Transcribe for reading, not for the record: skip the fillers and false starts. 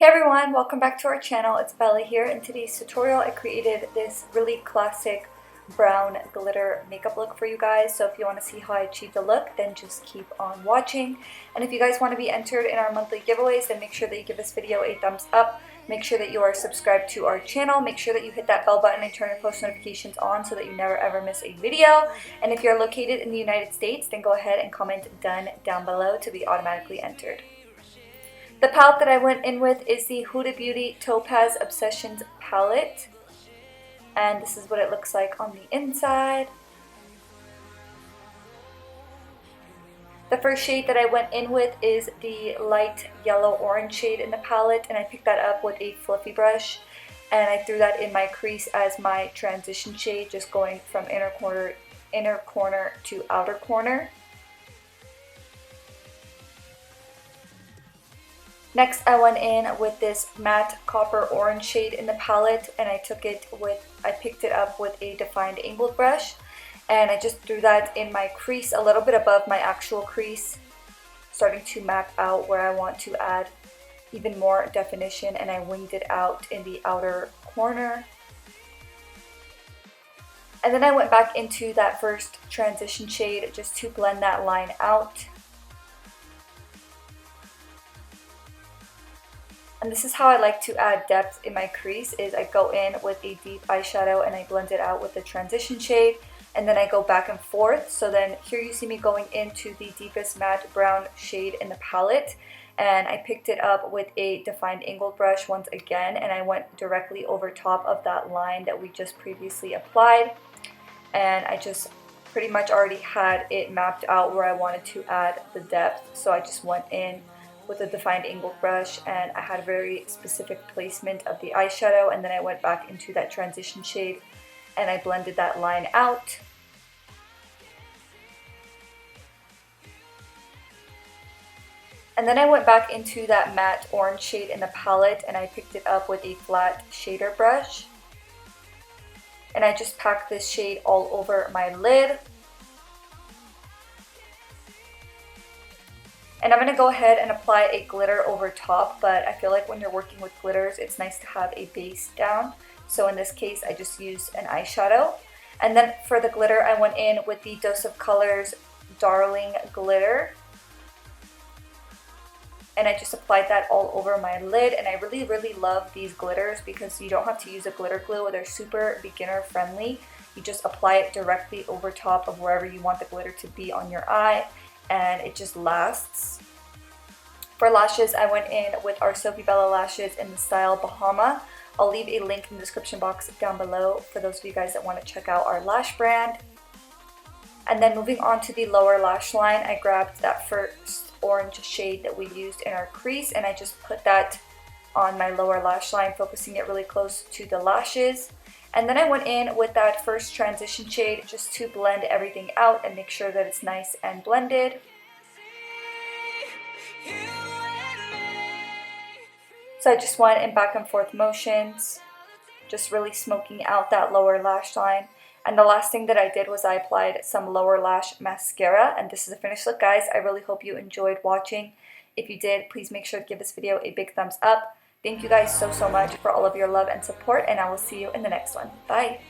Hey everyone, welcome back to our channel. It's Bella here. In today's tutorial I created this really classic brown glitter makeup look for you guys. So if you want to see how I achieved the look, then just keep on watching. And if you guys want to be entered in our monthly giveaways, then make sure that you give this video a thumbs up. Make sure that you are subscribed to our channel. Make sure that you hit that bell button and turn your post notifications on so that you never ever miss a video. And if you're located in the United States, then go ahead and comment done down below to be automatically entered. The palette that I went in with is the Huda Beauty Topaz Obsessions palette. And this is what it looks like on the inside. The first shade that I went in with is the light yellow-orange shade in the palette, and I picked that up with a fluffy brush. And I threw that in my crease as my transition shade, just going from inner corner to outer corner. Next, I went in with this matte copper orange shade in the palette, and I picked it up with a defined angled brush, and I just threw that in my crease a little bit above my actual crease, starting to map out where I want to add even more definition, and I winged it out in the outer corner. And then I went back into that first transition shade just to blend that line out. And this is how I like to add depth in my crease, is I go in with a deep eyeshadow and I blend it out with the transition shade, and then I go back and forth. So then here you see me going into the deepest matte brown shade in the palette, and I picked it up with a defined angled brush once again, and I went directly over top of that line that we just previously applied, and I just pretty much already had it mapped out where I wanted to add the depth. So I just went in with a defined angled brush, and I had a very specific placement of the eyeshadow, and then I went back into that transition shade and I blended that line out. And then I went back into that matte orange shade in the palette, and I picked it up with a flat shader brush, and I just packed this shade all over my lid. And I'm going to go ahead and apply a glitter over top, but I feel like when you're working with glitters, it's nice to have a base down. So in this case, I just used an eyeshadow. And then for the glitter, I went in with the Dose of Colors Darling Glitter. And I just applied that all over my lid. And I really love these glitters because you don't have to use a glitter glue. They're super beginner friendly. You just apply it directly over top of wherever you want the glitter to be on your eye, and it just lasts. For lashes, I went in with our Sophie Bella lashes in the style Bahama. I'll leave a link in the description box down below for those of you guys that want to check out our lash brand. And then moving on to the lower lash line, I grabbed that first orange shade that we used in our crease, and I just put that on my lower lash line, focusing it really close to the lashes. And then I went in with that first transition shade just to blend everything out and make sure that it's nice and blended. So I just went in back and forth motions, just really smoking out that lower lash line. And the last thing that I did was I applied some lower lash mascara, and this is the finished look, guys. I really hope you enjoyed watching. If you did, please make sure to give this video a big thumbs up. Thank you guys so much for all of your love and support, and I will see you in the next one. Bye!